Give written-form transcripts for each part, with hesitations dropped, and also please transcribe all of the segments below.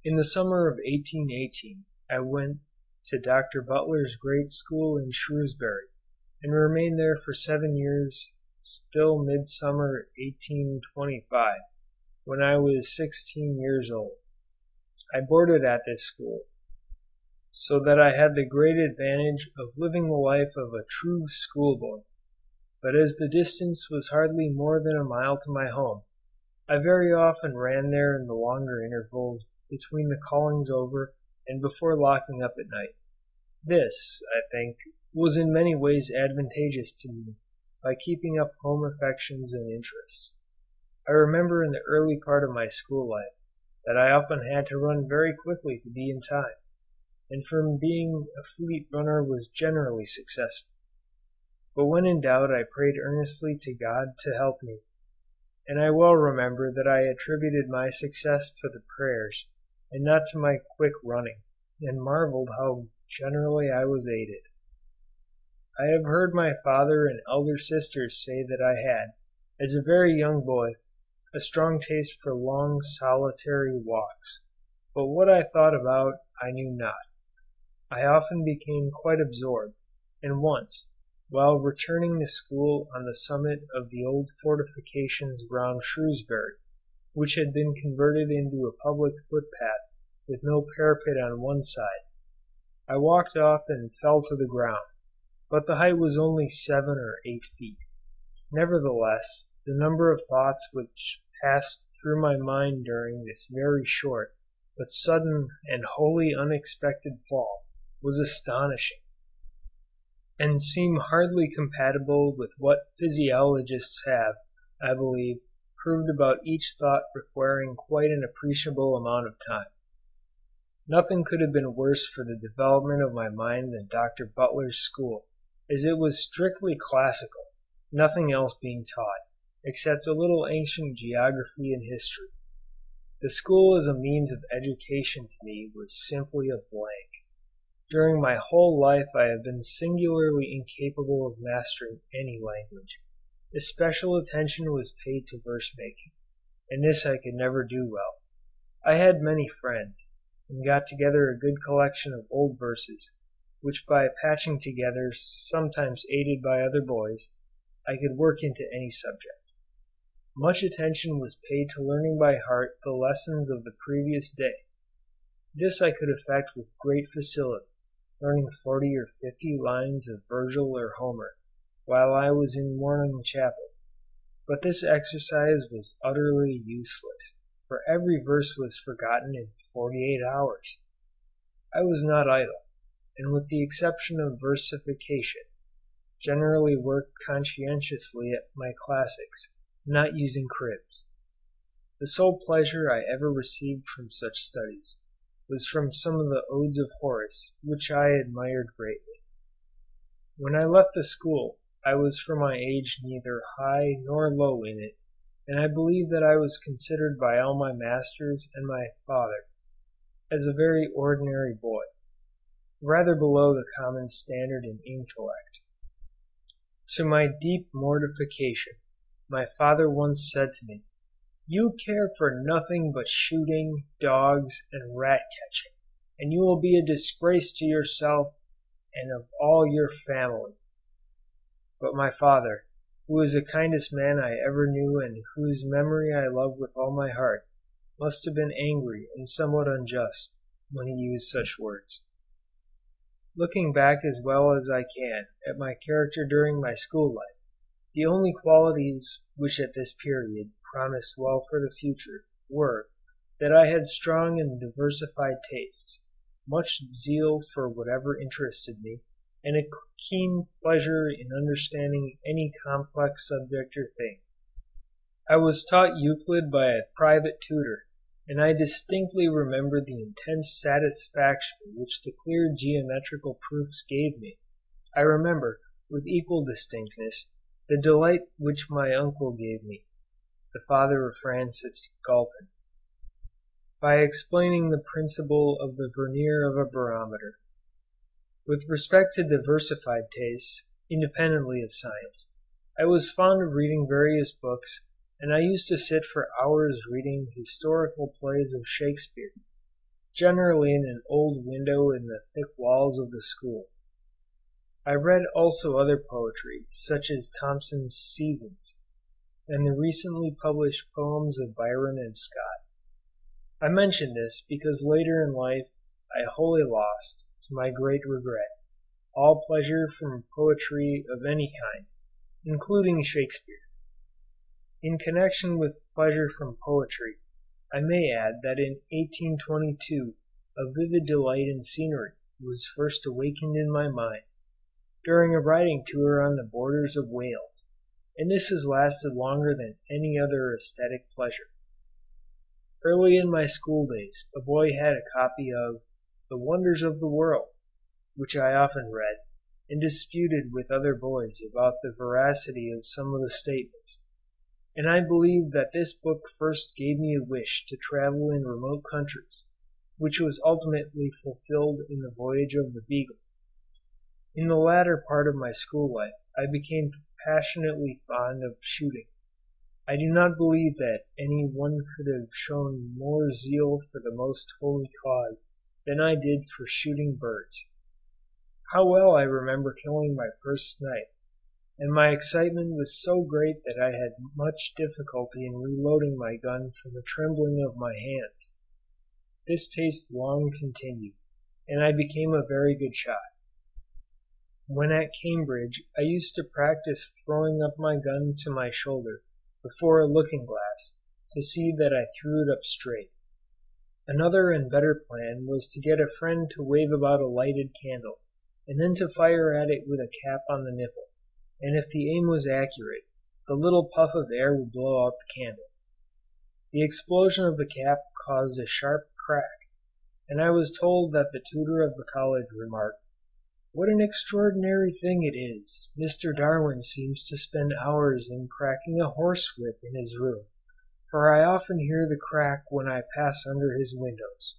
In the summer of 1818 I went to Dr. Butler's great school in Shrewsbury, and remained there for 7 years till midsummer 1825, when I was 16 years old. I boarded at this school, so that I had the great advantage of living the life of a true schoolboy; but as the distance was hardly more than a mile to my home, I very often ran there in the longer intervals between the callings over and before locking up at night. This, I think, was in many ways advantageous to me by keeping up home affections and interests. I remember in the early part of my school life that I often had to run very quickly to be in time, and from being a fleet runner was generally successful. But when in doubt I prayed earnestly to God to help me, and I well remember that I attributed my success to the prayers, and not to my quick running, and marvelled how generally I was aided. I have heard my father and elder sisters say that I had, as a very young boy, a strong taste for long solitary walks, but what I thought about I knew not. I often became quite absorbed, and once, while returning to school on the summit of the old fortifications round Shrewsbury, which had been converted into a public footpath with no parapet on one side, I walked off and fell to the ground, but the height was only 7 or 8 feet. Nevertheless, the number of thoughts which passed through my mind during this very short, but sudden and wholly unexpected fall, was astonishing, and seem hardly compatible with what physiologists have, I believe, proved about each thought requiring quite an appreciable amount of time. Nothing could have been worse for the development of my mind than Dr. Butler's school, as it was strictly classical, nothing else being taught, except a little ancient geography and history. The school as a means of education to me was simply a blank. During my whole life I have been singularly incapable of mastering any language. Especial attention was paid to verse making, and this I could never do well. I had many friends, and got together a good collection of old verses, which by patching together, sometimes aided by other boys, I could work into any subject. Much attention was paid to learning by heart the lessons of the previous day. This I could effect with great facility, learning 40 or 50 lines of Virgil or Homer, while I was in morning chapel; but this exercise was utterly useless, for every verse was forgotten in 48 hours. I was not idle, and with the exception of versification, generally worked conscientiously at my classics, not using cribs. The sole pleasure I ever received from such studies was from some of the odes of Horace, which I admired greatly. When I left the school I was for my age neither high nor low in it, and I believe that I was considered by all my masters and my father as a very ordinary boy, rather below the common standard in intellect. To my deep mortification, my father once said to me, "You care for nothing but shooting, dogs, and rat catching, and you will be a disgrace to yourself and of all your family." But my father, who was the kindest man I ever knew and whose memory I love with all my heart, must have been angry and somewhat unjust when he used such words. Looking back as well as I can at my character during my school life, the only qualities which at this period promised well for the future were, that I had strong and diversified tastes, much zeal for whatever interested me, and a keen pleasure in understanding any complex subject or thing. I was taught Euclid by a private tutor, and I distinctly remember the intense satisfaction which the clear geometrical proofs gave me. I remember, with equal distinctness, the delight which my uncle gave me, the father of Francis Galton, by explaining the principle of the vernier of a barometer. With respect to diversified tastes, independently of science, I was fond of reading various books, and I used to sit for hours reading historical plays of Shakespeare. generally in an old window in the thick walls of the school. I read also other poetry, such as Thomson's Seasons, and the recently published poems of Byron and Scott. I mention this because later in life I wholly lost, to my great regret, all pleasure from poetry of any kind, including Shakespeare. In connection with pleasure from poetry, I may add that in 1822 a vivid delight in scenery was first awakened in my mind, during a riding tour on the borders of Wales, and this has lasted longer than any other aesthetic pleasure. Early in my school days a boy had a copy of "The Wonders of the World," which I often read, and disputed with other boys about the veracity of some of the statements, and I believe that this book first gave me a wish to travel in remote countries, which was ultimately fulfilled in the voyage of the Beagle. In the latter part of my school life I became passionately fond of shooting. I do not believe that any one could have shown more zeal for the most holy cause than I did for shooting birds. How well I remember killing my first snipe, and my excitement was so great that I had much difficulty in reloading my gun from the trembling of my hands. This taste long continued, and I became a very good shot. When at Cambridge I used to practice throwing up my gun to my shoulder before a looking-glass to see that I threw it up straight. Another and better plan was to get a friend to wave about a lighted candle, and then to fire at it with a cap on the nipple, and if the aim was accurate, the little puff of air would blow out the candle. The explosion of the cap caused a sharp crack, and I was told that the tutor of the college remarked, "What an extraordinary thing it is! Mr. Darwin seems to spend hours in cracking a horsewhip in his room, for I often hear the crack when I pass under his windows."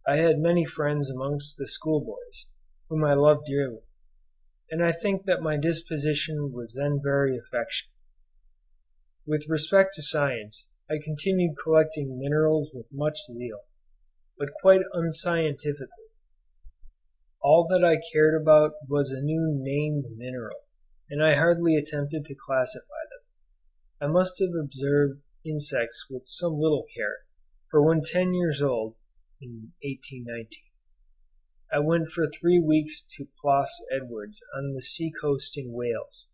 I had many friends amongst the schoolboys, whom I loved dearly, and I think that my disposition was then very affectionate. With respect to science, I continued collecting minerals with much zeal, but quite unscientifically. All that I cared about was a new named mineral, and I hardly attempted to classify them. I must have observed insects with some little care, for when 10 years old, in 1819, I went for 3 weeks to Plas Edwards on the sea coast in Wales.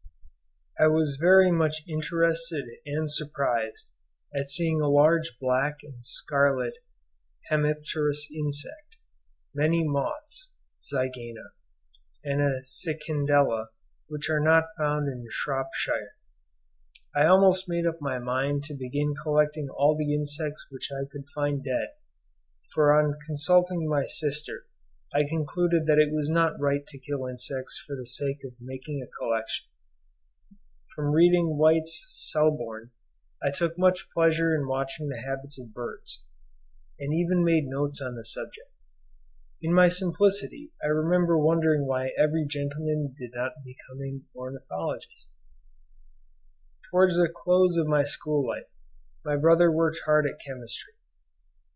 I was very much interested and surprised at seeing a large black and scarlet hemipterous insect, many moths (Zygana), and a cicindela, which are not found in Shropshire. I almost made up my mind to begin collecting all the insects which I could find dead, for on consulting my sister I concluded that it was not right to kill insects for the sake of making a collection. From reading White's Selborne I took much pleasure in watching the habits of birds, and even made notes on the subject. In my simplicity I remember wondering why every gentleman did not become an ornithologist. Towards the close of my school life my brother worked hard at chemistry,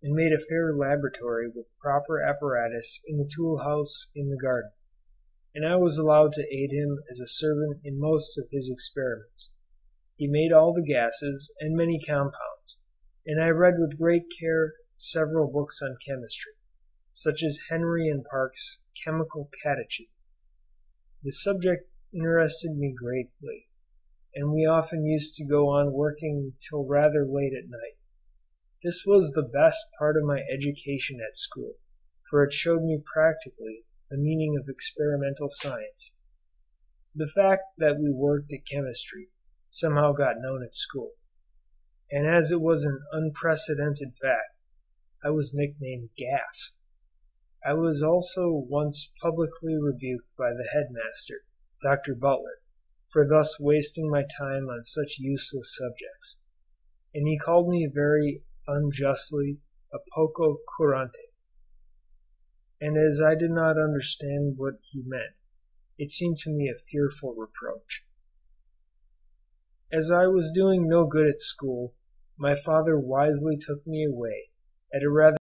and made a fair laboratory with proper apparatus in the tool house in the garden, and I was allowed to aid him as a servant in most of his experiments. He made all the gases and many compounds, and I read with great care several books on chemistry, such as Henry and Park's Chemical Catechism. The subject interested me greatly, and we often used to go on working till rather late at night. This was the best part of my education at school, for it showed me practically the meaning of experimental science. The fact that we worked at chemistry somehow got known at school, and as it was an unprecedented fact, I was nicknamed Gas. I was also once publicly rebuked by the headmaster, Dr. Butler, for thus wasting my time on such useless subjects, and he called me very unjustly a poco curante, and as I did not understand what he meant, it seemed to me a fearful reproach. As I was doing no good at school, my father wisely took me away at a rather